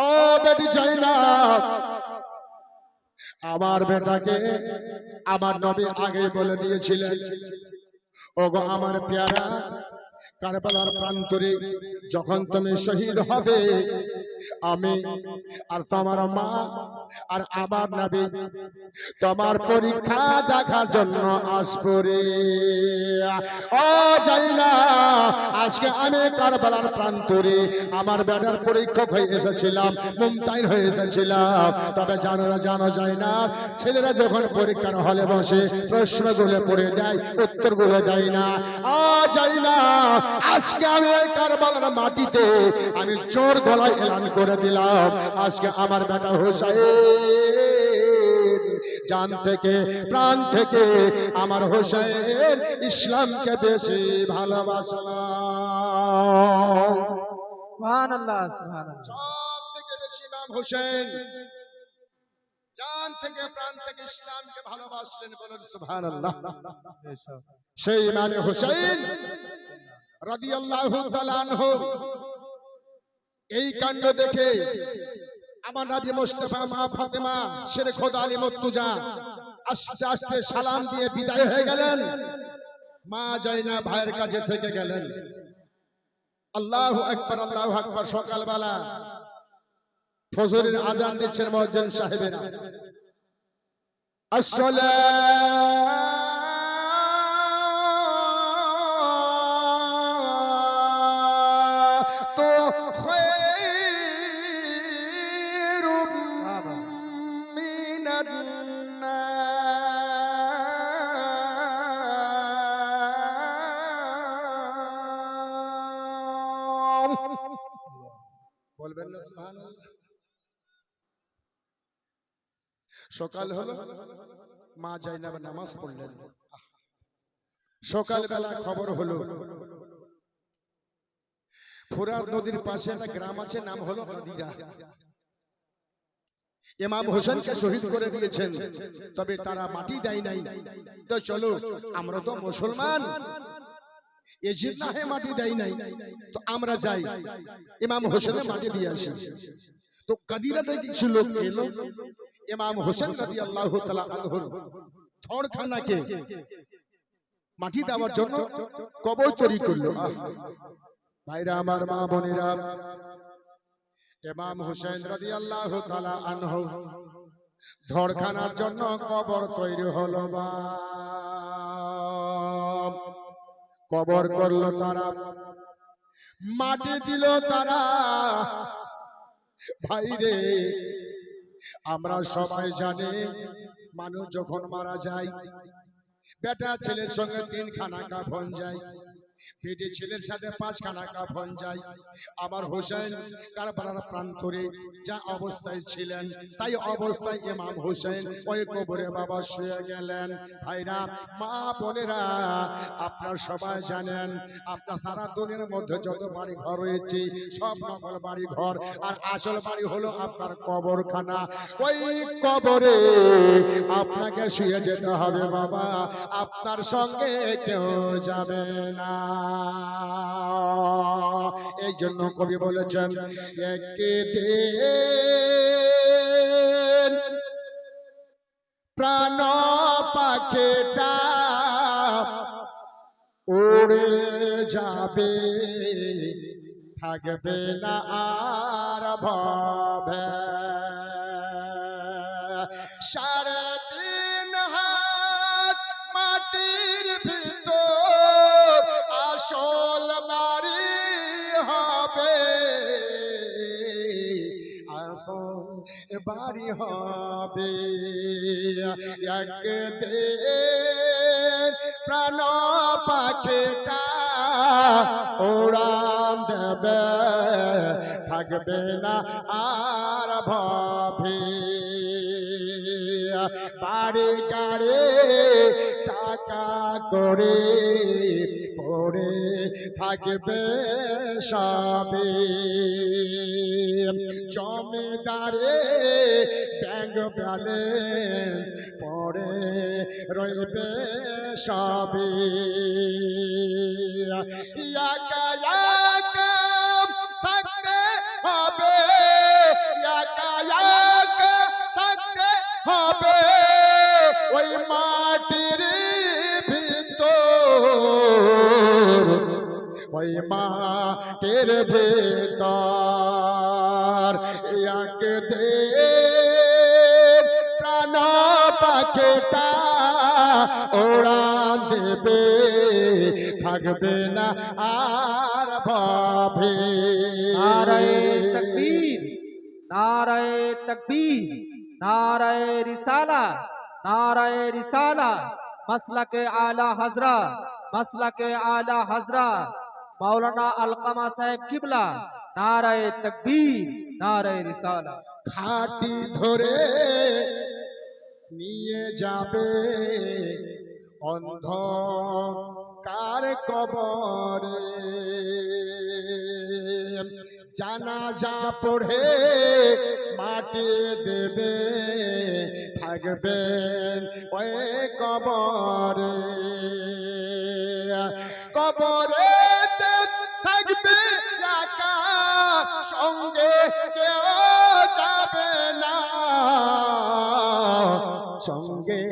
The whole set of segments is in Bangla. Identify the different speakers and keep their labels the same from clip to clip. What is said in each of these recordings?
Speaker 1: ও বেটি জাইনাব, আমার বেটাকে আমার নবী আগে বলে দিয়েছিলেন, ওগো আমার পেয়ারা, কারবালার প্রান্তরে যখন তুমি শহীদ হবে, আমি আর তোমার মা আর আমার নবী তোমার পরীক্ষা দেখার জন্য আসবো রে। ও জাইনাব, আজকে আমি কারবালার প্রান্তরে আমার বেটার পরীক্ষক হয়ে এসেছিলাম, মুমতাহিন হয়ে এসেছিলাম। তবে জানো জাইনাব, ছেলেরা যখন পরীক্ষার হলে বসে প্রশ্নগুলো পড়ে দেয়, উত্তরগুলো দেয় না। জাইনাব, আজকে আমি এই কারবালার মাটিতে আমি জোর গলায় এলান করে দিলাম, আজকে আমার বেটা হোসেন জান থেকে প্রাণ থেকে আমার হোসেন ইসলামকে বেশি ভালোবাসলাম।
Speaker 2: সুবহানাল্লাহ, সুবহানাল্লাহ।
Speaker 1: সব থেকে বেশি ইমাম হোসেন জান থেকে প্রাণ থেকে ইসলামকে ভালোবাসলেন, বলেন সুবহানাল্লাহ। সেই ইমাম হোসেন রাদিয়াল্লাহু তাআলা আনহু এই কাণ্ড দেখে আমার নবী মুস্তাফা মা ফাতেমা শেরে খোদা আলী মুর্তজা আস্তে আস্তে সালাম দিয়ে বিদায় হয়ে গেলেন। মা জাইনাব ভাইয়ের কাছে থেকে গেলেন। আল্লাহু আকবার, আল্লাহু আকবার। সকালবেলা ফজরের আজান দিচ্ছেন মুয়াজ্জিন সাহেবেরা। আসসালাতু খায়রুম মিনান নাওম। বলবেন না সুবহানাল্লাহ। সকাল হলো, মা জাইনাব নামাজ পড়লেন। সকালবেলা খবর হলো ফোরাত নদীর পাশে একটা গ্রাম আছে, নাম হলো গাদিরা। ইমাম হোসেনকে শহীদ করে দিয়েছেন, তবে তারা মাটি দেয় নাই। তো চলো, আমরা তো মুসলমান, এজিদ না হে মাটি দেয় নাই, তো আমরা যাই ইমাম হোসেনের মাটি দিয়ে আসি। তো গাদিরাতে কিছু লোক এলো, ইমাম হোসেন রাদিয়াল্লাহু তাআলা আনহুর ধড়খানাকে মাটি দেওয়ার জন্য কবর তৈরি করলো। ভাইরা আমার, মা বোনেরা, ইমাম হোসেন রাদিয়াল্লাহু তাআলা আনহু ধড়খানার জন্য কবর তৈরি হলো। কবর করলো তারা, মাটি দিল তারা। ভাইরে, আমরা সবাই জানি মানুষ যখন মারা যায়, বেটা ছেলের সঙ্গে 3 খানা কাফন যায়, বেটি ছেলের সাথে 5 খানা কাফন যায়। আমার হোসেন কারবালার প্রান্তরে যা অবস্থায় ছিলেন, তাই অবস্থায় ইমাম হোসেন ওই কবরে বাবা শুয়ে গেলেন। ভাইরা, মা বোনেরা, আপনারা সবাই জানেন, আপনার সারা দুনিয়ার মধ্যে যত বাড়ি ঘর রয়েছে সব নকল বাড়ি ঘর, আর আসল বাড়ি হলো আপনার কবরখানা। ওই কবরে আপনাকে শুয়ে যেতে হবে বাবা, আপনার সঙ্গে কেউ যাবে না। এই জন্য কবি বলেছেন, একদিন প্রাণ পাখিটা উড়ে যাবে, থাকবে না আর ভবে। 3.5 হাত মাটির ভিতর আসল বাড়ি হবে, আসল বাড়ি হবে। একদিন প্রাণ পাখিটা উড়ান দেবে, থাকবে না আর ভবে। বাড়ি গাড়ি টাকা করে পড়ে থাকবে সবে, জমিদারে ব্যাংক ব্যালেন্স পড়ে রইবে সবে। একা একা থাকতে হবে একা থাকতে হবে ওই মাটির ভিতর, ওই মাটির ভিতর একদিন প্রাণ পাখিটা উড়ান দেবে, থাকবে না আর ভাবে।
Speaker 2: নারায়ে তাকবীর, নারায়ে তাকবীর, নারায়ে রিসালা, নারায়ে রিসালা, মাসলাকে আলা হযরা, মাসলাকে আলা হযরা মাওলানা আলকামা সাহেব কিবলা। নারায়ে তাকবীর, নারায়ে রিসালা।
Speaker 1: খাটি ধরে নিয়ে যাবে অন্ধকার কবরে, জানাজা পড়ে মাটি দেবে, থাকবেন ওই কবরে। কবরে থাকবে একা, সঙ্গে কেউ যাবে না, সঙ্গে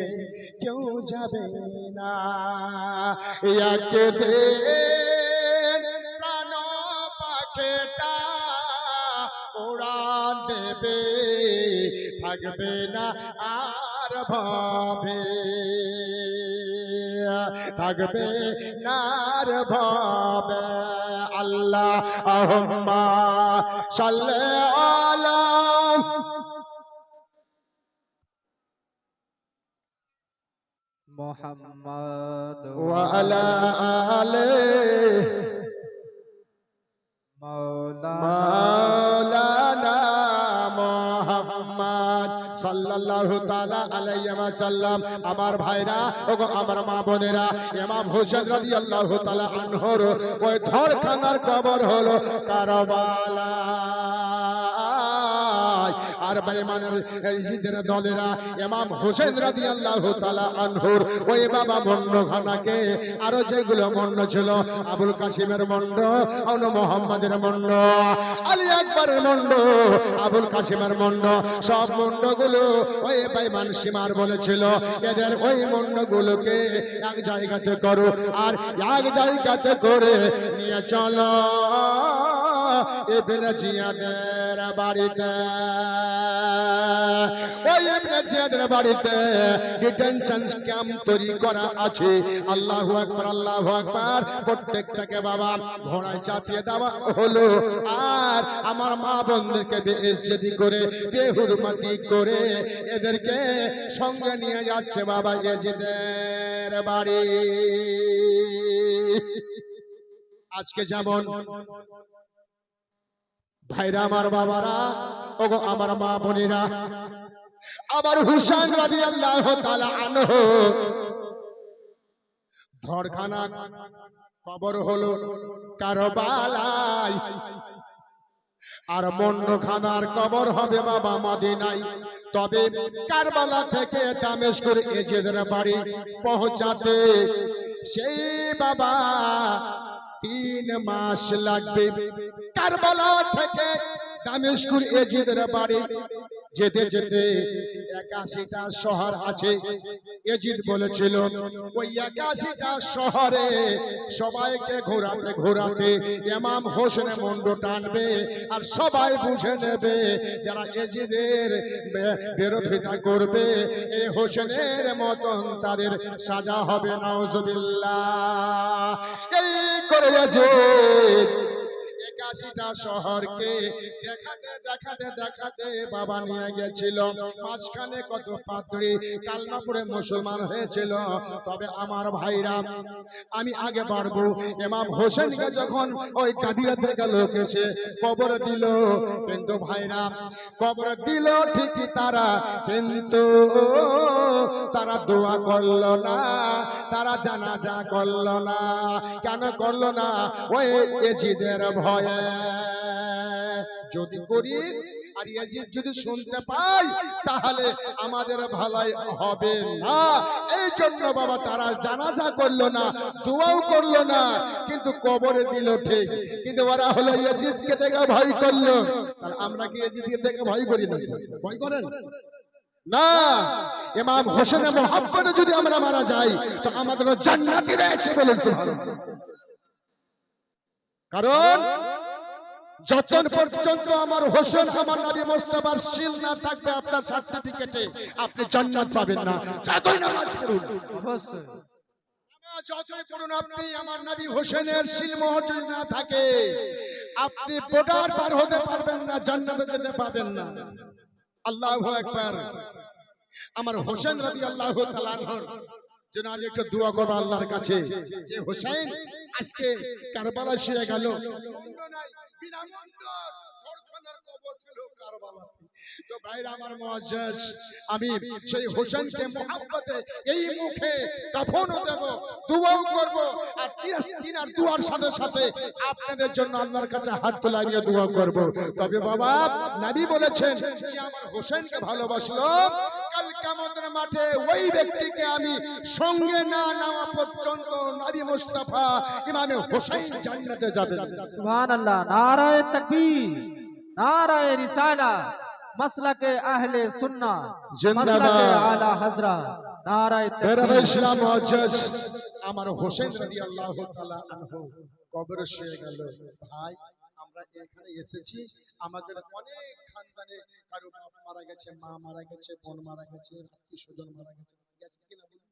Speaker 1: কেউ যাবে না। একদিন প্রাণ পাখিটা উড়ান দেবে, থাকবে না আর ভাবে, থাকবে না আর ভাবে। আল্লাহুম্মা সাল্লি আলা
Speaker 2: মুহাম্মদ
Speaker 1: ওয়া আলা আলি মাওলানা মুহাম্মদ সাল্লাল্লাহু তাআলা আলাইহি ওয়াসাল্লাম। আমার ভাইরা ও আমার মা বোনেরা, ইমাম হোসেন রাদিয়াল্লাহু তাআলা আনহুর ওই ধরখানার কবর হলো কারবালা। আর বেঈমানের ইজিদের দলেরা ইমাম হোসেন রাদিয়াল্লাহু তাআলা আনহুর ওই বাবা মন্ডখানাকে আরো যেগুলো মন্ড ছিল, আবুল কাসিমের মন্ড, আউন মোহাম্মদের মন্ড, আলী আকবরের মন্ড, আবুল কাসিমের মন্ড, সব মন্ডগুলো ওই বেঈমান সীমার বলেছিল এদের ওই মন্ডগুলোকে এক জায়গাতে করো আর এক জায়গাতে করে নিয়ে চলো ইবনে জিয়াদের বাড়িতে। ওই ইবনে জিয়াদের বাড়িতে ডিটেনশন ক্যাম্প তৈরি করা আছে। আল্লাহু আকবার, আল্লাহু আকবার। প্রত্যেকটাকে বাবা ঘোড়ায় চাপিয়ে দেওয়া হলো আর আমার মা বোনদেরকে বেইজ্জতি করে বেহুরমতি করে এদেরকে সঙ্গে নিয়ে যাচ্ছে বাবা ইয়াজিদের বাড়ি। আজকে যেমন ভাইরা আমার বাবারা ওগো আমার মা বোনেরা, আমার হুসাইন রাদিয়াল্লাহু তাআলা আনহু ধরখানা কবর হলো কারবালায়, আর মন্ডখানার কবর হবে বাবা মদিনায়। তবে কারবালা থেকে দামেস্কের এজিদের বাড়ি পৌঁছাতে সেই বাবা 3 মাস লাগবে। কারবালা থেকে দামেস্কের এজিদের বাড়ি যেতে যেতে 81টা শহর আছে। এজিদ বলেছিল ওই 81টা শহরে সবাইকে ঘোরাতে ঘোরাতে ইমাম হোসেন মন্ড টানবে আর সবাই বুঝে নেবে যারা এজিদের বিরোধিতা করবে এই হোসেনের মতন তাদের সাজা হবে। নাউজুবিল্লাহ। এই করে এজিদ 81টা শহরকে দেখাতে দেখাতে দেখাতে বাবা নিয়ে গেছিল। মাঝখানে কত পাদ্রী কালমা পড়ে মুসলমান হয়েছিল। তবে আমার ভাইরা আমি আগে বাড়বো। ইমাম হোসেনকে যখন ওই কাদিরা থেকে লোক এসে কবর দিল, কিন্তু ভাইরা কবর দিল ঠিকই তারা, কিন্তু তারা দোয়া করলো না, তারা জানাজা করলো না। কেন করলো না? ওই এজিদের ভয়ে। যদি করি আর ইয়াজিদ যদি শুনতে পাই তাহলে আমাদের ভালাই হবে না। এই জন্য বাবা তারা জানাজা করলো না, দোয়াও করলো না, কিন্তু কবরে দিল ঠিক। কিন্তু ওরা হলো ইয়াজিদকে দেখে ভয় করলো। আর আমরা কি ইয়াজিদকে দেখে ভয় করি না? ভয় করেন না। ইমাম হোসেনের মোহাব্বতে যদি আমরা মারা যাই তো আমাদের জান্নাতি রয়েছে বলুন সুবহানাল্লাহ। কারণ যতক্ষণ পর্যন্ত আমার হোসেন আমার নবী মুস্তাফার শিল না থাকবে আপনার সার্টিফিকেটে আপনি জান্নাত পাবেন না। যতই নামাজ পড়ুন,
Speaker 2: অবশ্যই
Speaker 1: যতই পড়ুন, আপনি আমার নবী হোসেনের শিল মহজুদ না থাকে আপনি বর্ডার পার হতে পারবেন না, জান্নাতে যেতে পাবেন না। আল্লাহু আকবার। আমার হোসেন রাদিয়াল্লাহু তাআলা আনহুর জন্য আমি একটু দোয়া করব আল্লাহর কাছে যে হোসেন আজকে কারবালা শুয়ে গেল, বিনামূল্যের ধর্ষণের কবর ছিল কারবালাতে। তো ভাইরা আমার মুআজ্জাজ, আমি সেই হোসেনকে মহব্বতে এই মুখে কাফনও দেব, দোয়াও করব, আর তিনার দোয়ার সাথে সাথে আপনাদের জন্য আল্লাহর কাছে হাত তুলে আমি দোয়া করব। তবে বাবা নবী বলেছেন যে আমার হোসেনকে ভালোবাসলো, কাল কিয়ামতের মাঠে ওই ব্যক্তিকে আমি সঙ্গে না নেওয়া পর্যন্ত নবী মুস্তাফা ইমামে হোসেন জান্নাতে যাবেন।
Speaker 2: সুবহানাল্লাহ। নারায়ে তাকবীর, নারায়ে রিসালা, মাসলাকে আহলে সুন্নাহ, মাসলাকে আলা হযরত, নারায়ে তাকবীর।
Speaker 1: ইসলাম মুআজ্জাজ, আমার হোসেন রাদিয়াল্লাহু তাআলা আনহু কবরে শুয়ে গেল। ভাই আমরা এখানে এসেছি, আমাদের অনেক খানদানে কারো বাপ মারা গেছে, মা মারা গেছে, বোন মারা গেছে, আত্মীয় স্বজন মারা গেছে, গেছে কিনা বলুন?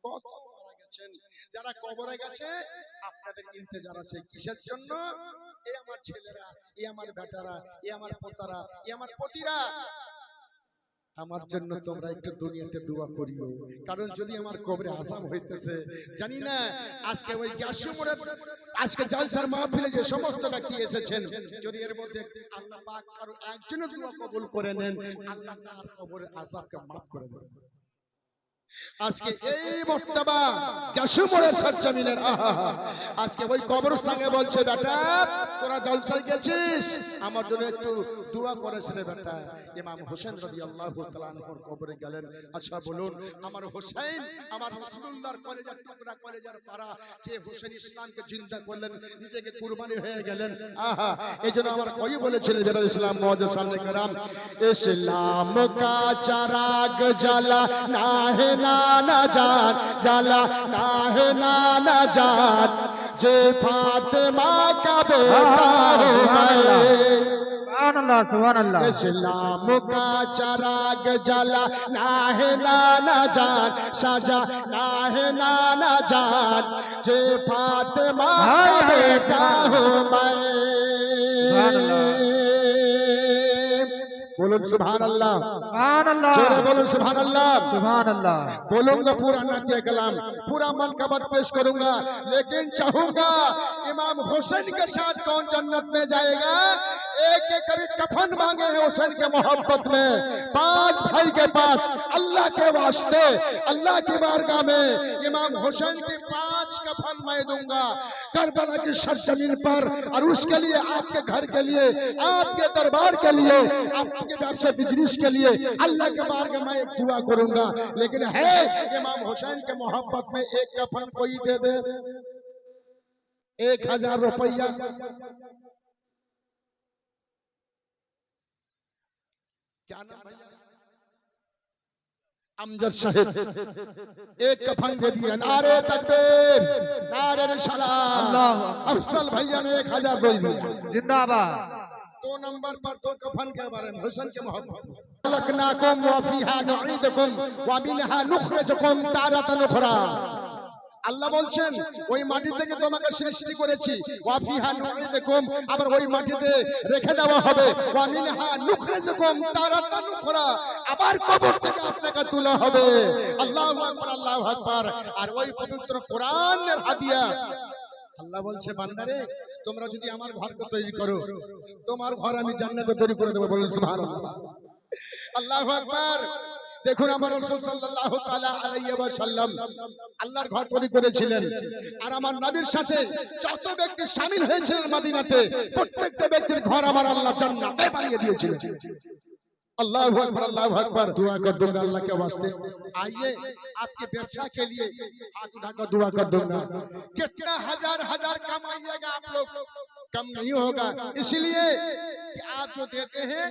Speaker 1: কত মারা গেছেন। যারা কবরে গেছে আপনাদের ইন্তজার আছে কিসের জন্য? এই আমার ছেলেরা, এই আমার বেটারা, এই আমার পোতারা, এই আমার পতিরা, আমার জন্য তোমরা একটু দুনিয়াতে দোয়া করিও। কারণ যদি আমার কবরে আযাব হইতেছে, জানি না আজকে ওই গ্যাসুমরের আজকে জালসার মাহফিলে যে সমস্ত ব্যক্তি এসেছেন, যদি এর মধ্যে আল্লাহ পাক কারো একজনের দোয়া কবুল করে নেন, আল্লাহ তার কবরের আযাবকে maaf করে দেবেন। আজকে এই মর্তবা গ্যাসুমরের সরজমিনের আজকে ওই কবরস্থানে বলছে, বেটা তোরা জলসায় গেছিস, আমার জন্য একটু দোয়া করিস রে বেটা। ইমাম হোসেন রাদিয়াল্লাহু তাআলা আনহুর কবরে গেলেন। আচ্ছা বলুন, আমার হোসেন আমার রাসূলুল্লাহর কলেজার টুকরা, কলেজার পারা, যে হোসেন ইসলামকে জিন্দা করলেন, নিজেকে কুরবানি হয়ে গেলেন। এইজন্য আমার কই বলেছিলেন যারা ইসলাম মুআজ্জাজ সামনে کرام, ইসলাম কা চারাগ জ্বালা না হে নানা জান, জ্বালা না হে নানা জান, যে ফাতেমা কা বেটা হো मैं।
Speaker 2: সুবহানাল্লাহ, সুবহানাল্লাহ।
Speaker 1: इस्लाम का चराग जला ना है नाना जान, सजा ना है नाना जान, जे फातिमा का बेटा हूँ मैं। बोलो सुभान अल्लाह,
Speaker 2: सुबहानल्लाह,
Speaker 1: जोरे बोलो सुभान अल्लाह।
Speaker 2: सुबहानल्लाह।
Speaker 1: बोलूंगा पूरा नातिया कलाम, पूरा मन का बात पेश करूंगा, लेकिन चाहूंगा इमाम हुसैन के साथ कौन जन्नत में जाएगा। एक एक कफन मांगे हैं हुसैन के मोहब्बत में, 5 भाई के पास अल्लाह के वास्ते, अल्लाह की बारगाह में इमाम हुसैन की 5 कफन मैं दूंगा करबला की सरजमीन पर। और उसके लिए आपके घर के लिए, आपके दरबार के लिए, आपके व्यवसाय बिजनेस के लिए अल्लाह के बारगाह में एक दुआ करूंगा। लेकिन है इमाम हुसैन के मोहब्बत में एक कफन कोई दे दे 1000 रुपया, क्या नाम भैया? अमजद साहिब, एक कफन दे दिया। नारे तकबीर, नारे रिसालत। अफसल भैया ने 1000 दे दिया।
Speaker 2: जिंदाबाद।
Speaker 1: 2 नंबर पर 2 कफन के बारे में हुसैन के मोहब्बत में, लकनाकुम व फीहा नुईदुकुम व मिनहा नुखरिजुकुम तारातान उखरा। আল্লাহ বলছেন ওই মাটি থেকে তোমাকে সৃষ্টি করেছি, ওয়া ফিহা নুঈদুকুম, আবার ওই মাটিতে রেখে দেওয়া হবে, ওয়া মিনহা নুখরিজুকুম তারাতান উখরা, আবার কবর থেকে আপনাকে তোলা হবে। আল্লাহু আকবার, আল্লাহু আকবার। আর ওই পবিত্র কোরআনের হাদিয়া আল্লাহ বলছে, বান্দারে তোমরা যদি আমার ঘরকে তৈরি করো, তোমার ঘর আমি জান্নাতে তৈরি করে দেব। বলুন সুবহানাল্লাহ, আল্লাহু আকবার। দেখুন আমার রাসূল সাল্লাল্লাহু তাআলা আলাইহি ওয়াসাল্লাম আল্লাহর ঘর তৈরি করেছিলেন, আর আমার নবীর সাথে যত ব্যক্তি শামিল হয়েছিলেন মদিনাতে, প্রত্যেকটা ব্যক্তির ঘর আমার আল্লাহ জান্নাতে বানিয়ে দিয়েছিলেন। अल्लाह अकबर। दुआ कर दूंगा अल्लाह के वास्ते। आइए आपके व्यवसाय के लिए हाथ उठाकर दुआ कर दूंगा। कितना हजार हजार कमाइएगा आप लोग, कम नहीं होगा, इसलिए कि आप जो देते हैं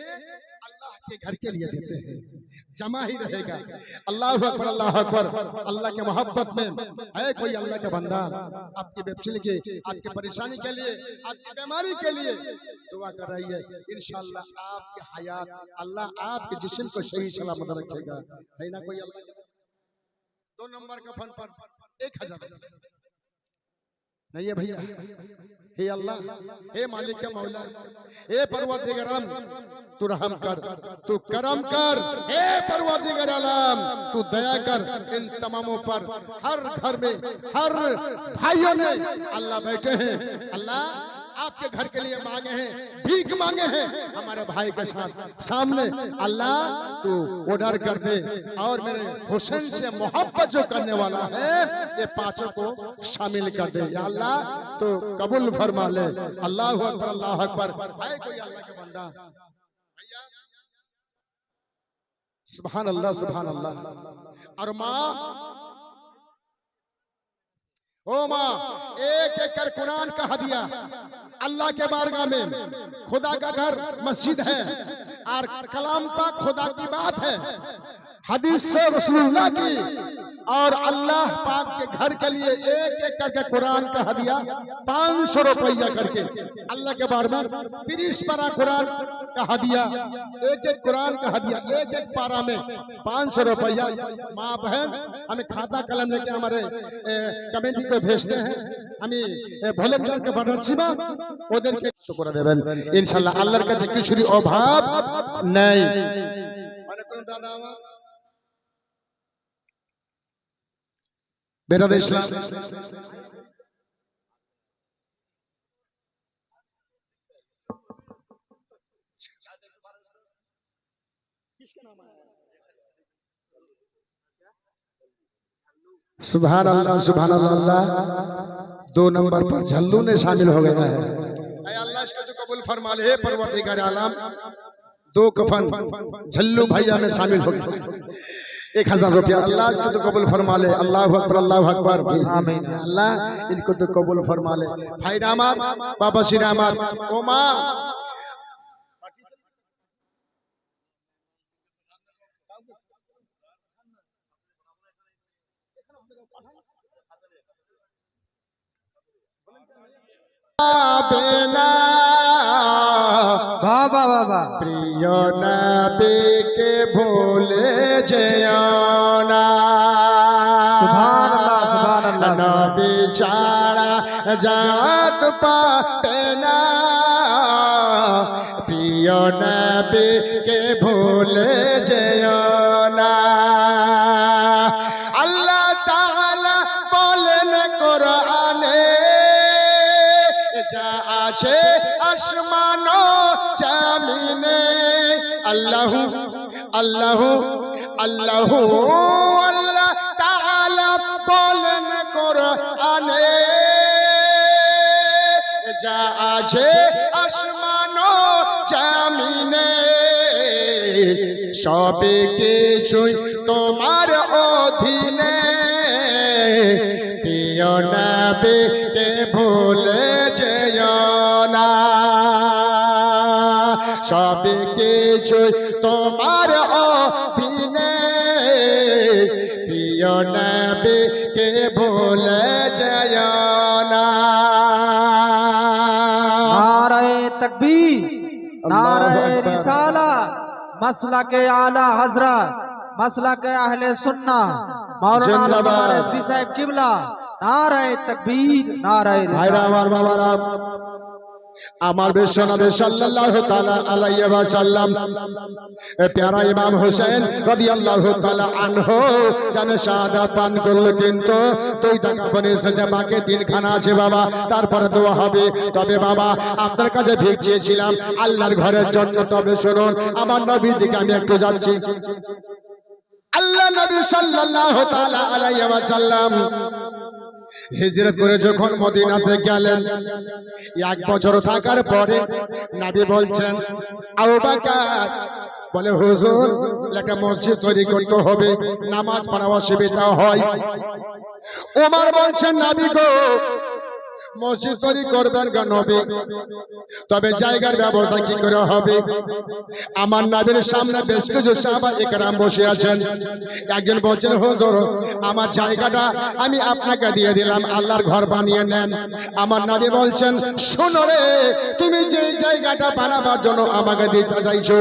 Speaker 1: अल्लाह के घर के लिए देते हैं, जमा ही रहेगा। अल्लाह अकबर अल्लाह अकबर। अल्लाह के मोहब्बत में है कोई अल्लाह का बंदा आपके व्यवसाय के, आपकी परेशानी के लिए, आपकी बीमारी के लिए दुआ कर रही है, इंशाअल्लाह आपके हयात अल्लाह आपके जिस्म को सही सलामत रखेगा। है ना कोई अल्लाह? 2 नंबर का फन पर 1000 नहीं है भैया। हे अल्लाह, हे मालिक के मौला, हे परवरदिगार तू रहम कर, तू करम कर, हे परवरदिगार आलम तू दया कर इन तमामों पर। हर घर में हर भाइयों ने अल्लाह बैठे हैं, अल्लाह आपके घर के लिए मांगे हैं, भीख मांगे हैं हमारे भाई के साथ सामने, अल्लाह तू ऑर्डर कर दे और मेरे हुसैन से मोहब्बत जो करने वाला है ये पांचों को शामिल कर दे। या अल्लाह तो कबूल फरमा ले। अल्लाह अकबर अल्लाह अकबर। है कोई अल्लाह का बंदा? सुभान अल्लाह सुभान अल्लाह। और माँ, ओ माँ, 1 एकड़ कुरान का हदिया अल्लाह के बारगाह में। खुदा का घर मस्जिद है और कलाम पाक खुदा की बात है, हदीस से रसूलुल्लाह की, और अल्लाह पाक के घर के लिए 1 एकड़ के कुरान का हदिया 500 रुपया करके अल्लाह के बारे में 30 पारा कुरान का हदिया, 1 कुरान का हदिया 1 पारा में 500 रुपया। माँ बहन हमें खाता कलम लेके हमारे कमेटी को भेजते हैं, हमें ভলেন্টিয়ার के बड़ाছিবা ওদেরকে শুকর দেবেন ইনশাআল্লাহ। আল্লাহর কাছে কিছুরই অভাব নাই। মানে কোন দাদা আমার बेटा इस्लाम सुभान अल्लाह सुभान अल्लाह। 2 नंबर पर झल्लू ने शामिल हो गया है। अल्लाह इसको तो कबूल फरमा ले। हे परवरदिगार आलम 2 कफन झल्लू भैया में शामिल हो गया, 1000 रुपया। अल्लाह इसको तो कबूल फरमा ले। अल्लाह अकबर अल्लाह अकबर। आमीन। अल्लाह इनको तो कबूल फरमा ले। भाई रामार, बाबा श्री रामार, ओ माँ बेना
Speaker 2: बाबा बाबा
Speaker 1: प्रिय नबी के भूले जयोना।
Speaker 2: सुभान अल्लाह सुभान अल्लाह।
Speaker 1: नबी चारा जात पाना, प्रिय नबी के भूले जयोना। अल्लाह ताला बोलेन कुराने जा आछे आसमानो जमीने, अल्लाह अल्लाह अल्लाह अल्लाह ताला बोलेन कुराने जा आछे आसमानो जमीने, सबे কিছুই তোমার অধীনে, প্রিয় নবীকে ভুলে যেও না। সবে কিছুই তোমার অধীনে, প্রিয় নবীকে ভুলে যেও না।
Speaker 2: नारे तकबीर, नारे रिसाला, मसला के आला हजरत, मसला के अहले सुन्ना मौलाना एसपी साहब किबला। नारे तकबीर, नारे रिसाला।
Speaker 1: আমার বিশ্বনবী সাল্লাল্লাহু তাআলা আলাইহি ওয়াসাল্লাম প্যারা ইমাম হোসেন রাদিয়াল্লাহু তাআলা আনহু জানে শাহাদাত পান করলো, কিন্তু 2 টাকা বনেছে যে বাকি 3 খানা আছে বাবা, তারপরে দোয়া হবে। তবে বাবা আপনার কাছে ভিক চেয়েছিলাম আল্লাহর ঘরের জন্য। তবে শুনুন আমার নবীর দিকে আমি একটু যাচ্ছি। আল্লাহ নবী সাল্লাল্লাহু তাআলা আলাইহি ওয়াসাল্লাম হিজরত করে যখন মদিনাতে গেলেন, 1 বছর থাকার পরে নবী বলছেন আবু বকর বলে হুজুর একটা মসজিদ তৈরি করতে হবে, নামাজ পড়া অসুবিধা হয়। ওমর বলছেন নবী গো মসজিদ তৈরি করবেন গো নবী, তবে জায়গার ব্যবস্থা কি করে হবে? আমার নবীর সামনে বেশ কিছু সাহাবা ইকরাম বসে আছেন। একজন বলছেন হুজুর আমার জায়গাটা আমি আপনাকে দিয়ে দিলাম, আল্লাহর ঘর বানিয়ে নেন। আমার নবী বলছেন শোনো রে, তুমি যে জায়গাটা বানাবার জন্য আমাকে দিতে চাইছো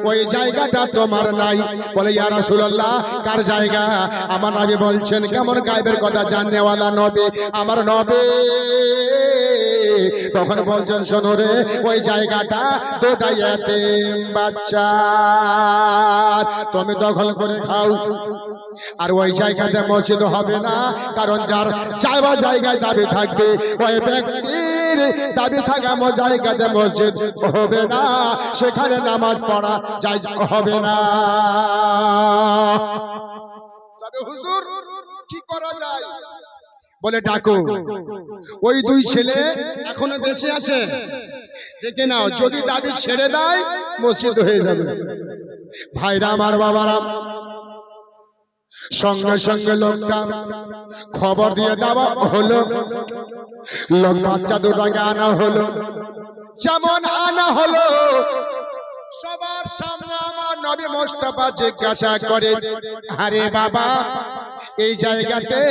Speaker 1: ওই জায়গাটা তোমার নাই। বলে ইয়া রাসূলুল্লাহ কার জায়গা? আমার নবী বলছেন কেমন গায়েবের কথা জাননেওয়ালা নবী আমার নবী। তখন বলছেন শোনো রে, ওই জায়গাটা দুটা ইয়েতিম বাচ্চা তুমি দখল করে খাও। আর ওই জায়গাতে মসজিদ হবে না, কারণ যার চাওয়া জায়গায় দাবি থাকবে ওই ব্যক্তির দাবি থাকা জায়গাতে মসজিদ হবে না, সেখানে নামাজ পড়া যায় হবে না। তবে হুজুর কি করা যায়? বলে ডাকো। ওই 2 ছেলে এখনো বেঁচে আছে, দেখে নাও, যদি দাবি ছেড়ে দেয় মসজিদ হয়ে যাবে। ভাইরা আমার বাবারা, সঙ্গে সঙ্গে লোকটা খবর দিয়ে দেওয়া হলো। লোক বাচ্চা দুটাকে আনা হলো। যেমন আনা হলো সবার সামনে আমার নবী মুস্তাফা জিজ্ঞাসা করে আরে বাবা এই জায়গাতে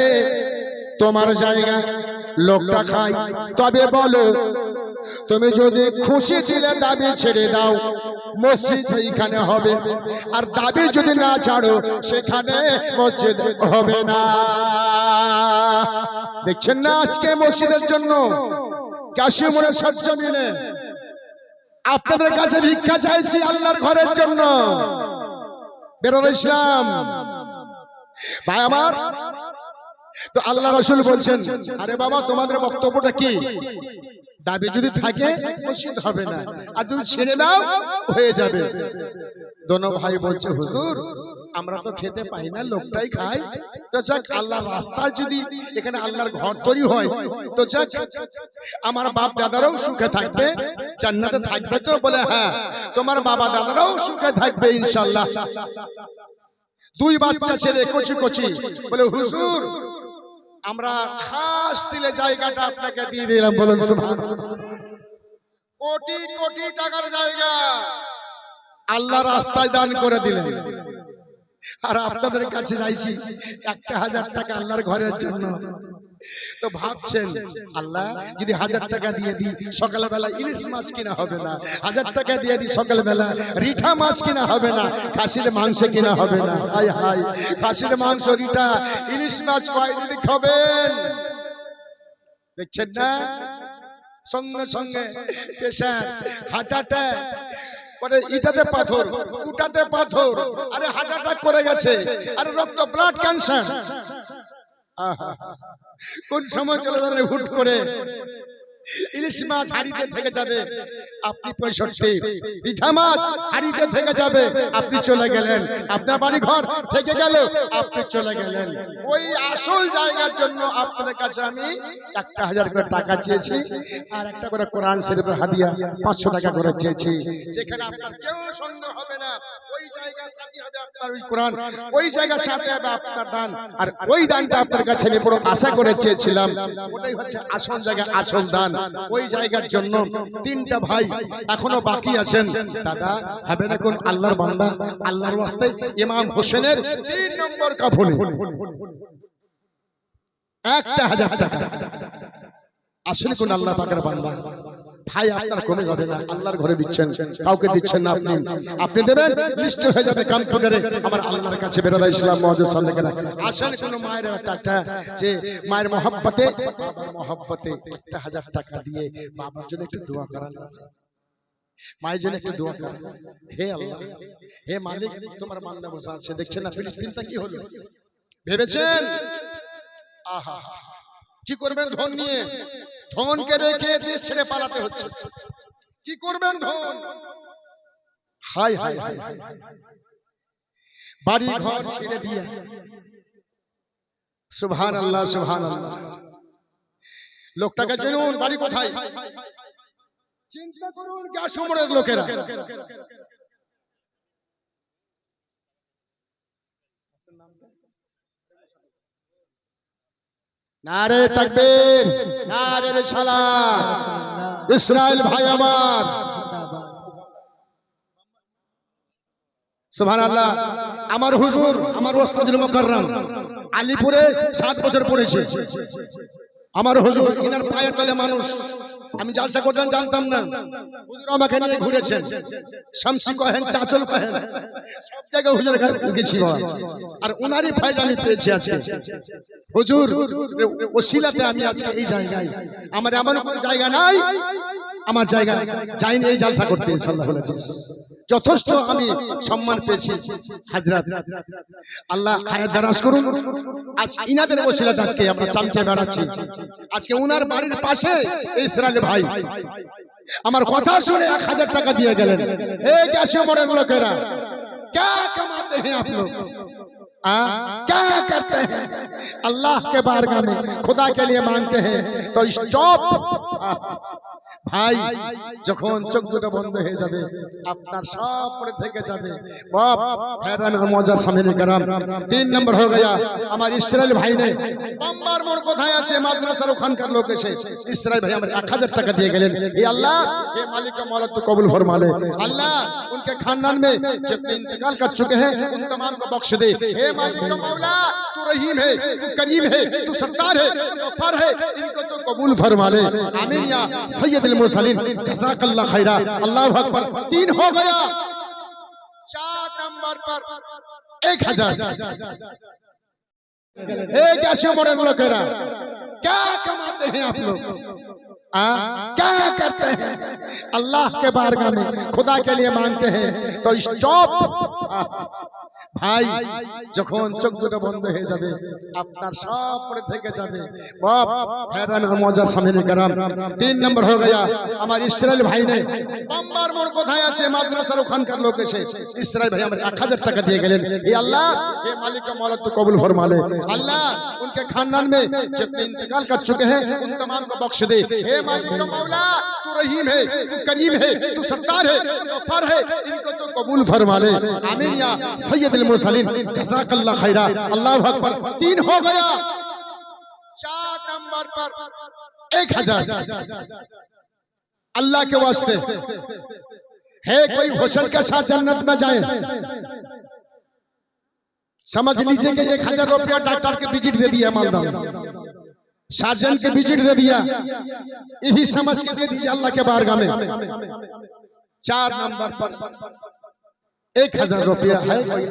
Speaker 1: তোমার জায়গা, লোকটা খাই, তবে বলো তুমি যদি খুশি দিলে দাবি ছেড়ে দাও মসজিদ এইখানে হবে, আর দাবি যদি না ছাড়ো সেখানে মসজিদ হবে না। দেখছেন না আজকে মসজিদের জন্য কাশিমুরের সরজমিনে আপনাদের কাছে ভিক্ষা চাইছি আল্লাহর ঘরের জন্য। বেরোল ইসলাম ভাই আমার, তো আল্লাহ রাসূল বলছেন আরে বাবা তোমাদের বক্তব্যটা কি? দাবি যদি থাকে মসজিদ হবে না, আর যদি ছেড়ে দাও হয়ে যাবে। দোনো ভাই বলছে হুজুর আমরা তো খেতে পাই না, লোকটাই খায়, তো যাক আল্লাহর রাস্তায় যদি এখানে আল্লাহর ঘর তৈরি হয় তো যাক আমার বাপ দাদারাও সুখে থাকবে, জান্নাতে থাকবে। তো বলে হ্যাঁ তোমার বাবা দাদারাও সুখে থাকবে ইনশাআল্লাহ। 2 বাচ্চা ছেলে কচি কচি বলে হুজুর আমরা খাস দিলে জায়গাটা আপনাকে দিয়ে দিলাম। বলুন সুবহানাল্লাহ। কোটি কোটি টাকার জায়গা আল্লাহ রাস্তায় দান করে দিলেন, আর আপনাদের কাছে চাইছি 1000 টাকা আল্লাহর ঘরের জন্য। তো ভাবছেন আল্লাহ যদি 1000 টাকা দিয়ে দিই সকালবেলা ইলিশ মাছ কিনা হবে না, 1000 টাকা দিয়ে দিই সকালবেলা রিঠা মাছ কিনা হবে না, খাসির মাংস কিনা হবে না। হায় হায়, খাসির মাংস রিঠা ইলিশ মাছ কয়দিন খাবেন? দেখছেন না সঙ্গে সঙ্গে প্রেশার, হার্ট অ্যাটাক, পরে ইটাতে পাথর উটাতে পাথর, আরে হার্ট অ্যাটাক করে গেছে, আরে রক্ত ব্লাড ক্যান্সার। কোন সময় চলে যাবে হুট করে? ইলিশ মাছ হাড়িতে থেকে যাবে, আপনি 65, পিঠা মাছ হাড়িতে থেকে যাবে, আপনি চলে গেলেন, আপনার বাড়ি ঘর থেকে গেল, আপনি চলে গেলেন। ওই আসল জায়গার জন্য আপনাদের কাছে আমি 1000 করে টাকা চেয়েছি, আর একটা করে কোরআন শরীফের হাদিয়া 500 টাকা করে চেয়েছি। যেখানে আপনার কেউ সন্দেহ হবে না, ওই জায়গার সাথে হবে আপনার ওই কোরআন, ওই জায়গার সাথে হবে আপনার দান, আর ওই দানটা আপনার কাছে আমি বড় আশা করে চেয়েছিলাম। ওটাই হচ্ছে আসল জায়গা, আসল দান। ওই জায়গার জন্য 3টা ভাই এখনো বাকি আছেন। দাদা হবে না কোন আল্লাহর বান্দা আল্লাহর ওয়াস্তে ইমাম হোসেনের 3 নম্বর কাফনে 1000 টাকা। আসলে কোন আল্লাহ পাকের বান্দা ভাই আপনার কমে যাবে না, আল্লাহর ঘরে দিচ্ছেন, কাউকে দিচ্ছেন না, আপনি দেবেন, লিস্ট হয়ে যাবে কম্পিউটারে আমার আল্লাহর কাছে। বেরাদা ইসলাম মওজুদ সামনে কেন আসেন কোন মায়ের একটা যে মায়ের মহব্বতে বাবার মহব্বতে 1000 টাকা দিয়ে বাবার জন্য একটু দোয়া করান না, মায়ের জন্য একটু দোয়া করেন। হে আল্লাহ, হে মালিক, তোমার বান্দা বসা আছে, দেখছেন না ফিলিস্তিনটা কি হলো ভেবেছেন? আহা কি করবেন ধন নিয়ে? ধনকে রেখে দেশ ছেড়ে পালাতে হচ্ছে, কি করবেন ধন? হায় হায় হায়, বাড়ি ঘর ছেড়ে দিয়ে সুবহানাল্লাহ সুবহানাল্লাহ। লোকটাকে চিনুন, বাড়ি কোথায় চিন্তা করুন। গ্যাস উমরের লোকেরা নারে তাকবীর, নারে রিসালাত। ইসরাইল ভাই আমার, সুবহানাল্লাহ। আমার হুজুর, আমার ওস্তাদুল মুকাররম আলিপুরে 7 বছর পড়েছে। আমার হুজুর, ইনার পায়ের তলে মানুষ, আমি জালসা করতাম জানতাম না, হুজুর আমাকে নিয়ে ঘুরেছেন। শামসি কহেন, চাচল কহেন, সব জায়গায় হুজুর গেছি আর উনারই ফায়দা আমি পেয়েছি আজকে। হুজুর ওসিলাতে আমি আজকে এই জায়গায়, আমার এমন কোনো জায়গা নাই আমার জায়গা যাইনি এই জালসা করতে। ইনশাআল্লাহ যথেষ্ট আমি সম্মান পেয়েছি। হযরত আল্লাহ হায়াত দারাজ করুন। আজ ইনাদের ওসিলাতে আজকে আমরা চামচে বেড়াচ্ছি। আজকে উনার বাড়ির পাশে ইসরাইল ভাই আমার কথা শুনে 1000 টাকা দিয়ে গেলেন। এই গ্যাসে মরেন লোকেরা, क्या कमाते हैं आप लोग, क्या करते हैं? अल्लाह के बारगाह में खुदा के लिए मांगते हैं तो स्टॉप। ভাই যখন চোখ দুটো বন্ধ হয়ে যাবে আপনার সব পড়ে থেকে যাবে। বাপ हैरान और मौजूद सामने करम 3 नंबर हो गया। আমার ইসরাইল ভাই ने बम्बार मोड़ কোথায় আছে মাদ্রাসার ওখানকার লোক এসে ইসরাইল ভাই আমার 1000 টাকা দিয়ে গেলেন। हे अल्लाह, हे मालिक का मौला तो कबूल फरमा ले। अल्लाह उनके खानदान में जितने इंतकाल कर चुके हैं उन तमाम को बख्श दे। हे मालिक का मौला, तू रहीम है, तू करीम है, तू सत्तार है, तू गफ्फार है, इनको तो कबूल फरमा ले। आमीन या सैयदुल मुरसलीन, जज़ाकल्लाह खैरा। अल्लाहु अकबर। 3 हो गया। 4 नंबर पर 1000। एक ऐसे मोड़े लोकेरा, क्या कमाते हैं आप लोग, क्या करते हैं? अल्लाह के बारगाह में खुदा के लिए मांगते हैं तो स्टॉप। ভাই যখন চোখ দুটো বন্ধ হয়ে যাবে আপনার সব পড়ে থেকে যাবে। বাপ हैरान और मौजूद सामने करम 3 नंबर हो गया। আমার ইসরাইল ভাই ने बम्बार मोड़ কোথায় আছে মাদ্রাসার ওখানকার লোক এসে ইসরাইল ভাই আমার 1000 টাকা দিয়ে গেলেন। हे अल्लाह, हे मालिक का मौला तो कबूल फरमा ले। अल्लाह उनके खानदान में जितने इंतकाल कर चुके हैं उन तमाम को बख्श दे। हे मालिक का मौला, तू रहीम है, तू करीम है, तू सत्तार है, तू गफ्फार है, इनको तो कबूल फरमा ले। आमीन या सैयदुल मुरसलीन, जज़ाकल्लाह खैरा। अल्लाहु अकबर। 3 हो गया। 4 नंबर पर 1000। अल्लाह के वास्ते है कोई हुस्न के साथ जन्नत में जाए? समझ लीजिए कि 1000 रुपया डॉक्टर के विजिट दे दिया, मालदा सर्जन के विजिट दे दिया, यही समझ के दे दीजिए अल्लाह के बारगाह में। 4 नंबर पर 1000 रुपया है कोई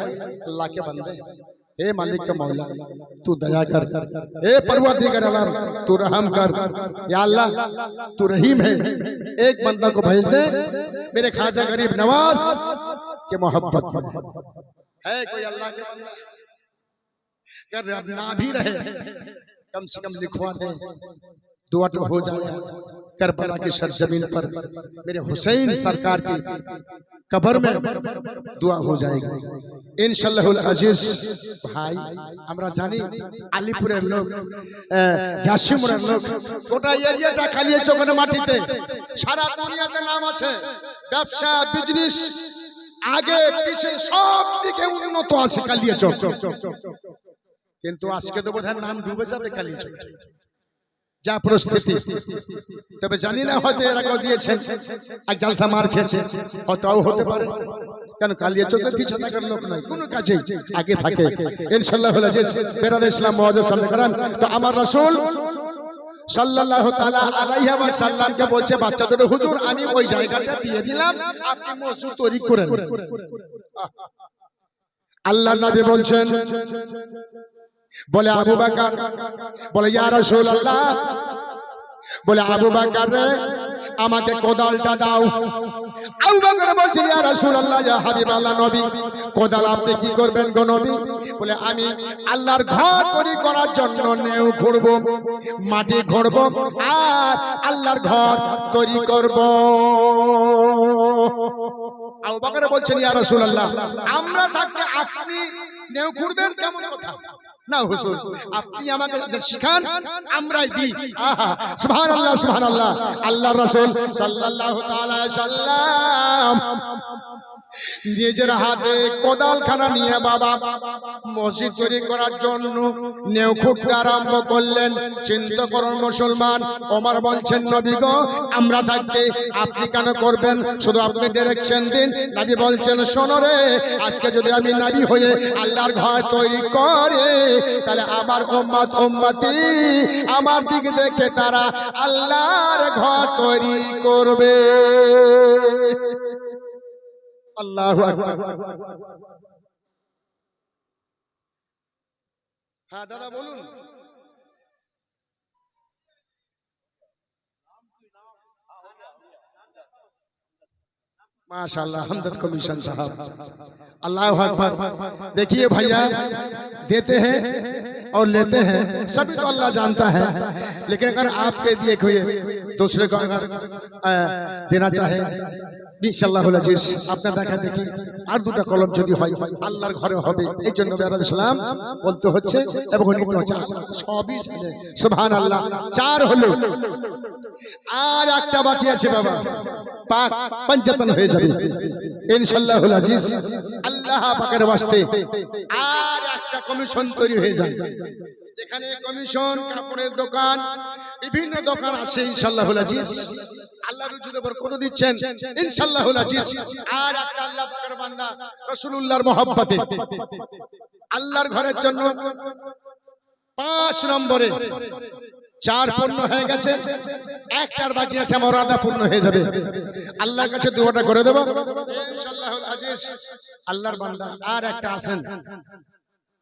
Speaker 1: अल्लाह के बंदे, हे मालिक का मौला तू दया कर, हे परवरदिगार आलम तू रहम कर, या अल्लाह तू रहीम है। एक बंदा को भेज दे मेरे खाजा गरीब नवाज के मोहब्बत में। है कोई अल्लाह के बंदा? अगर अब ना भी रहे कम से कम लिखवा दे, दुआ तो हो जाए। करबला की सरजमीन पर मेरे हुसैन सरकार की कब्र में दुआ हो जाएगी इंशाअल्लाहुल अजीज। भाई আমরা জানি আলিপুরের লোক, গাছিমুরের লোক, গোটা এরিয়াটা খালিয়েছে ওখানে মাটিতে। সারা দুনিয়াতে নাম আছে, ব্যবসা বিজনেস আগে পিছে সব দিকে উন্নত আছে কালিয়াচক। কিন্তু আজকে তো বোধহয় নাম ডুবে যাবে কালিয়াচক যা পরিস্থিতি। তবে জানি না হয়তো এর আগেও দিয়েছেন, এক জালসা মার খেয়েছে, হয়তো হতে পারে। কেন কালিয়াচকের পিছনে থাকার লোক নাই, কোনো কাজেই আগে থাকে ইনশাআল্লাহুল আজিজ। বেরাদ ইসলাম মুআজ্জাজ সামনে করেন তো আমার রাসূল সাল্লাল্লাহু তাআলা আলাইহি ওয়া সাল্লামকে বলছে বাচ্চাদের, হুজুর আমি ওই জায়গাটা দিয়ে দিলাম, আপনি মসজিদ তৈরি করেন। আল্লাহর নবী বলছেন, বলে আবু বকর, বলে ইয়া রাসূলুল্লাহ, বলে আবু বকর রে আমাকে কোদালটা দাও। আবু বকর বলছে ইয়া রাসূলুল্লাহ, ইয়া হাবিবাল্লাহ নবী, কোদাল আপনি কি করবেন গো নবী? বলে আমি আল্লাহর ঘর তৈরি করার জন্য নেউ খুঁড়ব, মাটি খুঁড়ব আর আল্লাহর ঘর তৈরি করব। আবু বকর বলছেন ইয়া রাসূলুল্লাহ আমরা থাকতে আপনি নেও ঘুরবেন কেমন কথা না হুজুর আপনি আমাকে শিখান আমরাই দিই আহা সুবহানাল্লাহ সুবহানাল্লাহ আল্লাহর রাসূল সাল্লাল্লাহু তাআলা সাল্লাম নিজের হাতে কোদালখানা নিয়ে বাবা মসজিদ তৈরি করার জন্য নেও খুঁড়তে আরম্ভ করলেন। চিন্তা করুন মুসলমান, ওমর বলছেন নবী গো আমরা থাকতে আপনি কেন করবেন, শুধু আপনি ডাইরেকশন দিন। নবী বলছেন শোনো রে, আজকে যদি আমি নবী হয়ে আল্লাহর ঘর তৈরি করে তাহলে আমার উম্মত উম্মতি আমার দিকে দেখে তারা আল্লাহর ঘর তৈরি করবে। আল্লাহু আকবার। হ্যাঁ দাদা বলুন। माशाल्लाह हमदर्द कमीशन साहब अल्लाह अकबर। देखिए भैया देते हैं और लेते हैं सभी तो अल्लाह जानता है, लेकिन अगर आपके दिए कोई दूसरे को अगर देना चाहे ইনশাআল্লাহুল আজিজ আপনার দেখা দেখি আর দুটো কলম যদি হয় আল্লাহর ঘরে হবে। এই জন্য সালাম বলতে হচ্ছে এবং নিতে হচ্ছে সবই সুবহানাল্লাহ। চার হলো আর একটা বাকি আছে বাবা, পাক পঞ্চাতন হয়ে যাবে ইনশাআল্লাহুল আজিজ আল্লাহ পাকের ওয়াস্তে। আর একটা কমিশন তৈরি হয়ে যায়, এখানে কমিশন কাপড়ের দোকান বিভিন্ন দোকান আছে ইনশাআল্লাহুল আজিজ। আল্লাহ রুজির উপর কত দিচ্ছেন ইনশাআল্লাহুল আজিজ। আর একটা আল্লাহ পাকের বান্দা রাসূলুল্লাহর মহব্বতে আল্লাহর ঘরের জন্য 5 নম্বরে 4 পূর্ণ হয়ে গেছে, একটার বাকি আছে আমার আদা পূর্ণ হয়ে যাবে। আল্লাহর কাছে দুয়াটা করে দেব ইনশাআল্লাহুল আজিজ। আল্লাহর বান্দা আর একটা আছেন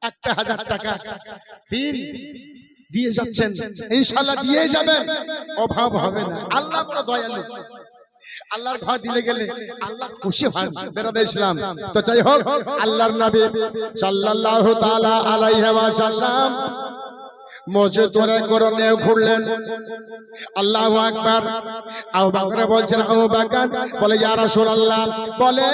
Speaker 1: 1000 টাকা দিন দিয়ে যাচ্ছেন, ইনশাআল্লাহ দিয়ে যাবেন, অভাব হবে না। আল্লাহ বড় দয়ালু, আল্লাহর ঘর দিলে গেলে আল্লাহ খুশি হন বেরাদার ইসলাম। তো যাই হোক আল্লাহর নবী সাল্লাল্লাহু তাআলা আলাইহি ওয়াসাল্লাম মসজিদ তৈরি করে নেও ঘুরলেন। আল্লাহু আকবার। আবু বকর বলছেন আবু বকর বলে ইয়া রাসূলুল্লাহ বলে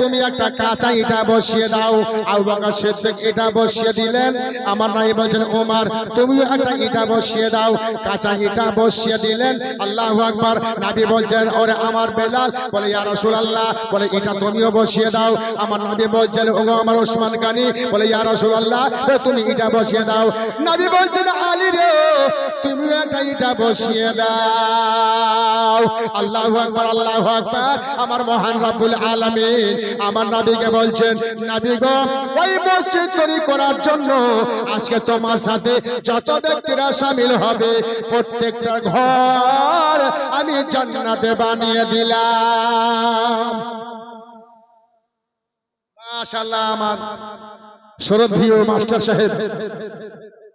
Speaker 1: তুমি একটা কাঁচা ইটা বসিয়ে দাও। আবু বকর সিদ্দিক ইটা বসিয়ে দিলেন। আমার নবী বলছেন ওমর তুমিও একটা ইটা বসিয়ে দাও। কাঁচা ইটা বসিয়ে দিলেন। আল্লাহু আকবার। নবী বলছেন ওরে আমার বেলাল বলে ইয়া রাসূলুল্লাহ বলে এটা তুমিও বসিয়ে দাও। আমার নবী বলছেন ওগো আমার ওসমান গনি বলে ইয়া রাসূলুল্লাহ তুমি ইটা বসিয়ে দাও। নবী বলছেন আলী রে তুমি একটা ইটা বসিয়ে দাও। আল্লাহু আকবার আল্লাহু আকবার। আমার মহান রব্বুল আলামিন আমার নবীকে বলছেন নবী গো ওই মসজিদ তৈরি করার জন্য আজকে তোমার সাথে যত ব্যক্তিরা শামিল হবে প্রত্যেকটা ঘর আমি জান্নাতে বানিয়ে দিলাম। মাশাআল্লাহ আমার শ্রদ্ধেয় মাস্টার সাহেব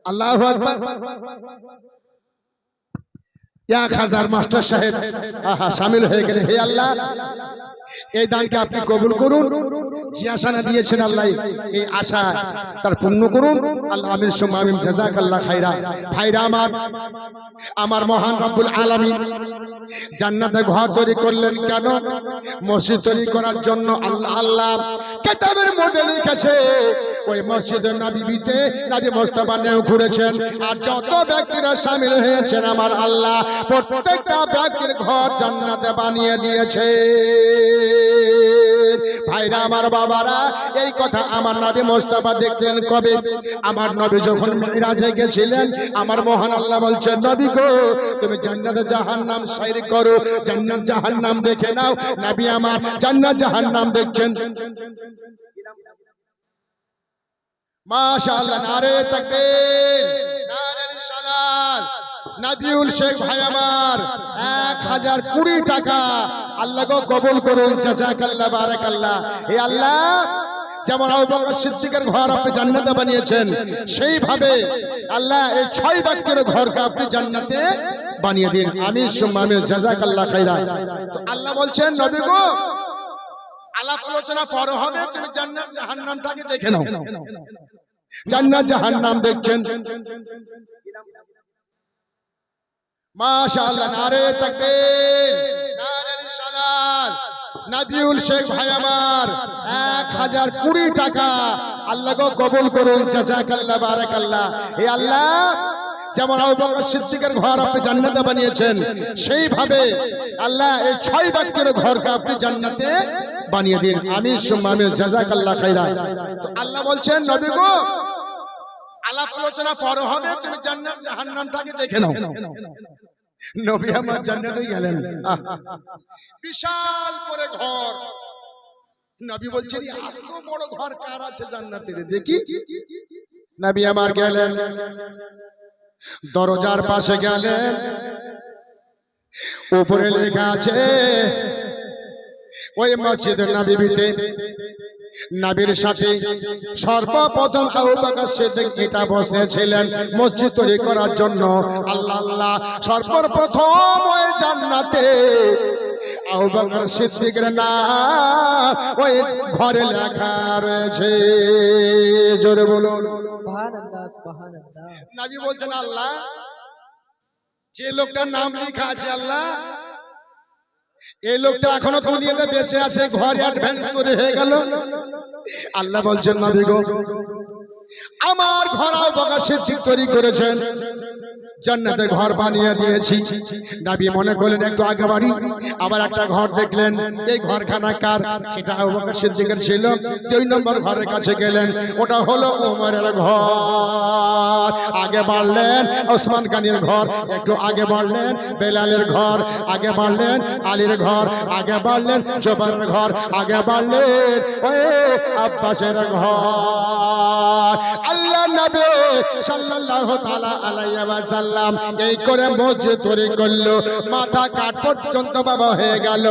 Speaker 1: আল্লাহু আকবার 1000 মাস্টার সাহেব আহা শামিল হয়ে গেলে। হে আল্লাহ এই দানকে আপনি কবুল করুন, যে আশা না দিয়েছেন আল্লাহ এই আশা তার পূর্ণ করুন। আল্লাহ আমিন সুম্মা আমিন জাযাকাল্লাহ খাইরা। ভাইরা আমার মহান রব্বুল আলামিন জান্নাতে ঘর তৈরি করলেন কেন? মসজিদ তৈরি করার জন্য। আল্লাহ কিতাবের মধ্যে লিখেছে ওই মসজিদের নবীতে নবী মুস্তাফা নেও ঘুরেছেন। আর যত ব্যক্তিরা শামিল হয়েছেন আমার আল্লাহ প্রত্যেকটা ব্যক্তির ঘর জান্নাতে বানিয়ে দিয়েছে। ভাইরা আমার বাবারা এই কথা আমার নবী মুস্তাফা দেখলেন কবে? আমার নবী যখন মিরাজে গেছিলেন। আমার মহান আল্লাহ বলছেন নবী গো তুমি জান্নাত জাহান্নাম সৈর করো, জান্নাত জাহান্নাম দেখে নাও। নবী আমার জান্নাত জাহান্নাম দেখছেন। মাশাআল্লাহ নারে তাকবীর নারে রিসালাত। নবীউল শেখ ভাই আমার 1020 টাকা আল্লাহ গো কবুল করুন জাযাকাল্লাহ বারাকাল্লাহ। হে আল্লাহ যেমন আবু বকর সিদ্দিকের ঘর আপনি জান্নাতে বানিয়েছেন সেইভাবে আল্লাহ এই 6 ব্যক্তির ঘরকে আপনি জান্নাতে বানিয়ে দিন। আমিন সুম্মা আমিন জাযাকাল্লাহ খাইরা। তো আল্লাহ বলছেন নবী গো আলাপ আলোচনা পরে হবে, তুমি জান্নাত জাহান্নামটাকে দেখে নাও। জান্নাত জাহান্নাম দেখছেন। মাশাআল্লাহ নারে তাকবীর নারে রিসালাত নাবিউল শেখ ভাই আমার 1020 টাকা আল্লাহ গো কবুল করুন, জাযাকাল্লাহ বারাকাল্লাহ। এই আল্লাহ যেমন আবু বকর সিদ্দিকের ঘর আপনি জান্নাতে বানিয়েছেন, সেইভাবে আল্লাহ এই 6 ব্যক্তির ঘরকে আপনি জান্নাতে বানিয়ে দিন। আমিন সুম্মা আমিন, জাযাকাল্লাহ খাইরা। তো আল্লাহ বলছেন নবী গো আলাপ আলোচনা পরে হবে, তুমি জান্নাত জাহান্নামটাকে দেখে নাও। নবী আমার জান্নাতে গেলেন, বিশাল করে ঘর। নবী বলছেন এত বড় ঘর কার আছে জান্নাতে রে দেখি। নবী আমার গেলেন, দরজার পাশে গেলেন, উপরে লেখা আছে ওই মসজিদ নববীতে নবীর সাথে সর্বপ্রথম আবু বকর সিদ্দিক এটা বসেছিলেন মসজিদ তৈরি করার জন্য। আল্লাহ আল্লাহ সর্বপ্রথম ওই জান্নাতে আবু বকর সিদ্দিকের নাম ওই ঘরে লেখা রয়েছে। জোরে বলুন
Speaker 2: সুবহানাল্লাহ, সুবহানাল্লাহ।
Speaker 1: নবী বলছেন আল্লাহ যে লোকটার নাম লেখা আছে আল্লাহ এই লোকটা এখনো দুনিয়াতে বেঁচে আছে, ঘরে অ্যাডভান্স করে হয়ে গেল। আল্লাহ বলছেন নবী গো আমার ঘর আবু বকর সিদ্দিক তৈরি করেছেন, জান্নাতে ঘর বানিয়ে দিয়েছি। নবী মনে করলেন একটু আগে বাড়ি, আবার একটা ঘর দেখলেন, এই ঘরখানা কার? সেটা আবু বকর সিদ্দিকের ছিল। 2 নম্বর ঘরের কাছে গেলেন, ওটা হলো ওমরের ঘর। আগে বাড়লেন ওসমান গনির ঘর, একটু আগে বাড়লেন বেলালের ঘর, আগে বাড়লেন আলীর ঘর, আগে বাড়লেন জুবাইরের ঘর, আগে বাড়লেন ওই আব্বাসের ঘর। আল্লাহ নবী সাল্লাল্লাহু তাআলা আলাইহি ওয়াসাল্লাম এই করে মসজিদ তৈরি করলো, মাথা কাট পর্যন্ত বাবা হয়ে গেল।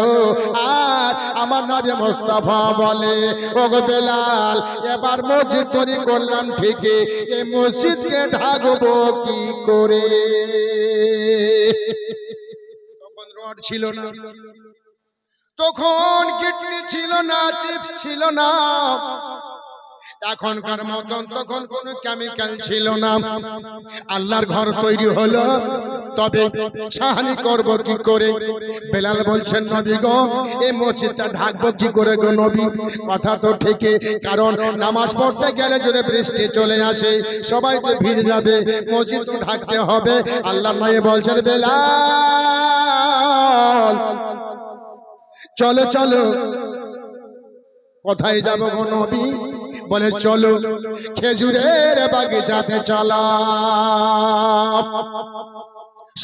Speaker 1: আর আমার নবী মুস্তাফা বলে ওগো বেলাল এবার মসজিদ তৈরি করলাম ঠিকই, এই মসজিদকে ঢাকবো কি করে? তখন রড ছিল না, তখন কিডনি ছিল না, চিপস ছিল না, এখনকার মতন তখন কোনো কেমিক্যাল ছিল না। আল্লাহর ঘর তৈরি হলো, তবে সাহানি করব কি করে? বেলাল বলছেন নবী গো এই মসজিদটা ঢাকবো কি করে গো নবী? কথা তো ঠিকই, কারণ নামাজ পড়তে গেলে যদি বৃষ্টি চলে আসে সবাই তো ভিজে যাবে, মসজিদ তো ঢাকতে হবে। আল্লাহ নবী বলছেন বেলাল চলো চলো। কোথায় যাব গো নবী? বলে চলো খেজুরের বাগিচাতে চলা।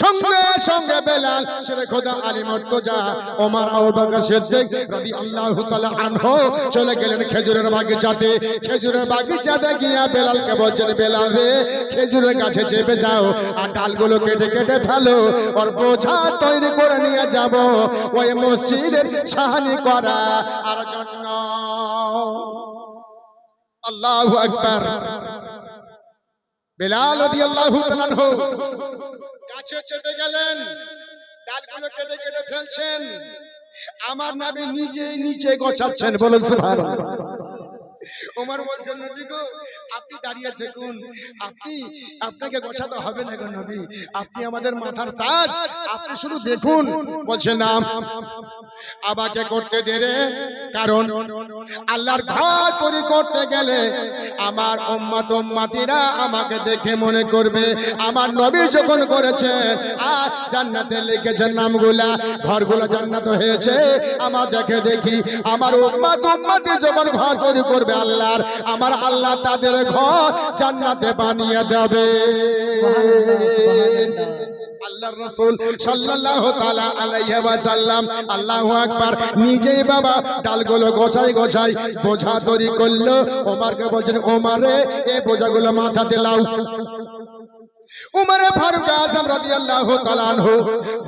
Speaker 1: সঙ্গে সঙ্গে বেলাল শেরে খোদা আলী মুর্তজা ওমর আবু বকর সিদ্দিক রাদিয়াল্লাহু তাআলা আনহু চলে গেলেন খেজুরের বাগিচাতে। খেজুরের বাগিচাতে গিয়া বেলালকে বলছেন বেলাল রে খেজুরের গাছে চেপে যাও আর ডালগুলো কেটে কেটে ফেলো, আর বোঝা তৈরি করে নিয়ে যাব ওই মসজিদের সাহানি করা আর জন্য। আল্লাহু আকবার। বেলাল রাদিয়াল্লাহু তাআলা আনহু গাছে চেপে গেলেন, ডালগুলো কেটে কেটে ফেলছেন। আমার নবী নিজে নিচে গোছাচ্ছেন, বলুন সুবহানাল্লাহ। ওমর বলছেন নবী গো আপনি দাঁড়িয়ে থাকুন, আপনাকে গোছাতে হবে না গো নবী, আপনি আমাদের মাথার তাজ, আপনি শুধু দেখুন। বলছে না আমাকে করতে দেরে, কারণ আল্লাহর ঘর তৈরি করতে গেলে আমার উম্মত উম্মতিরা আমাকে দেখে মনে করবে আমার নবী যখন করেছেন আর জান্নাতে লিখেছেন নামগুলা, ঘরগুলো জান্নাত হয়েছে, আমার দেখে দেখি আমার উম্মত উম্মতি যখন ঘর তৈরি করবে আল্লাহর, আমার আল্লাহ তাদের ঘর জান্নাতে বানিয়ে দেবে। আল্লাহর রাসূল সাল্লাল্লাহু তাআলা আলাইহি ওয়াসাল্লাম আল্লাহু আকবার নিজেই বাবা ডালগুলো গোছাই গোছাই বোঝা তৈরি করলো। ওমরকে বলছেন ওমর রে এই বোঝাগুলো মাথাতে লাও। উমরে ফারুক আযম রাদিয়াল্লাহু তাআলা আনহু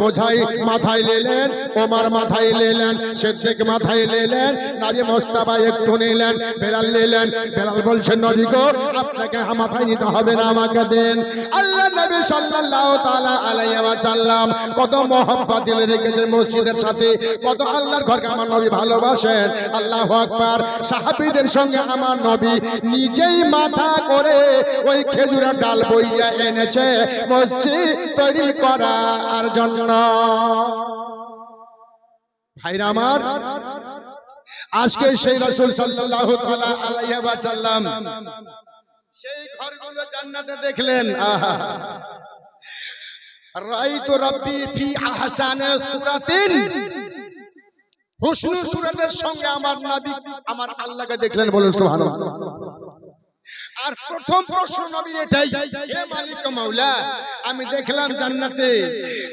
Speaker 1: বোঝাই মাথায় নিলেন, ওমর মাথায় নিলেন, সিদ্দিক মাথায় নিলেন, নবী মুস্তাফা একটু নিলেন, বেলাল নিলেন। বেলাল বলছেন নবী গো আপনাকে মাথায় নিতে হবে না, আমাকে দেন। আল্লাহ নবী সাল্লাল্লাহু তাআলা আলাইহি ওয়াসাল্লাম কত মহব্বত দিলে রেখেছেন মসজিদের সাথে, কত আল্লাহর ঘরকে আমার নবী ভালোবাসেন। আল্লাহু আকবার। সাহাবীদের সঙ্গে আমার নবী নিজেই মাথা করে ওই খেজুরের ডাল বইয়া এনেছে মসজিদ তৈরি করার জন্য। ভাইরা আমার আজকে সেই রাসূল সাল্লাল্লাহু তাআলা আলাইহি ওয়াসাল্লাম সেই ঘরগুলো জান্নাতে দেখলেন। আহা, রাইতু রাব্বি ফি আহসানি সূরাতিন, হুসনু সূরাতের সঙ্গে আমার নবী আমার আল্লাহকে দেখলেন, বলেন সুবহানাল্লাহ। আর প্রথম প্রশ্ন নবী এটাই, হে মালিক মাওলা, আমি দেখলাম জান্নাতে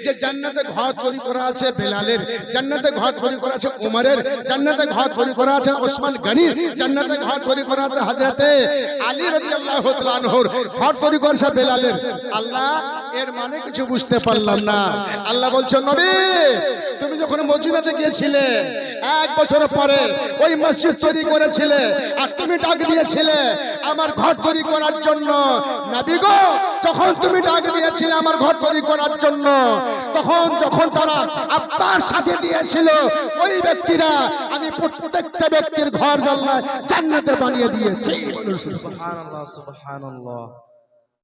Speaker 1: যে জান্নাতে ঘর তৈরি করা আছে বেলালের, জান্নাতে ঘর তৈরি করা আছে ওমরের, জান্নাতে ঘর তৈরি করা আছে ওসমান গনির, জান্নাতে ঘর তৈরি করা আছে হযরতে আলী রাদিয়াল্লাহু তাআলা আনহুর, ঘর তৈরি করেছে বেলালের। আল্লাহ এর মানে কিছু বুঝতে পারলাম না। আল্লাহ বলছেন, নবী তুমি যখন মদিনাতে গিয়েছিলে 1 বছর পরে ওই মসজিদ তৈরি করেছিলে আর তুমি ডাক দিয়েছিলে আমার ঘর তৈরি করার জন্য। নবী গো, যখন তুমি ডাক দিয়েছিলে আমার ঘর তৈরি করার জন্য, তখন যখন তারা আপনার সাথে দিয়েছিল ওই ব্যক্তিরা, আমি প্রত্যেকটা ব্যক্তির ঘর জান্নাতে বানিয়ে দিয়েছি।
Speaker 3: সুবহানাল্লাহ, সুবহানাল্লাহ।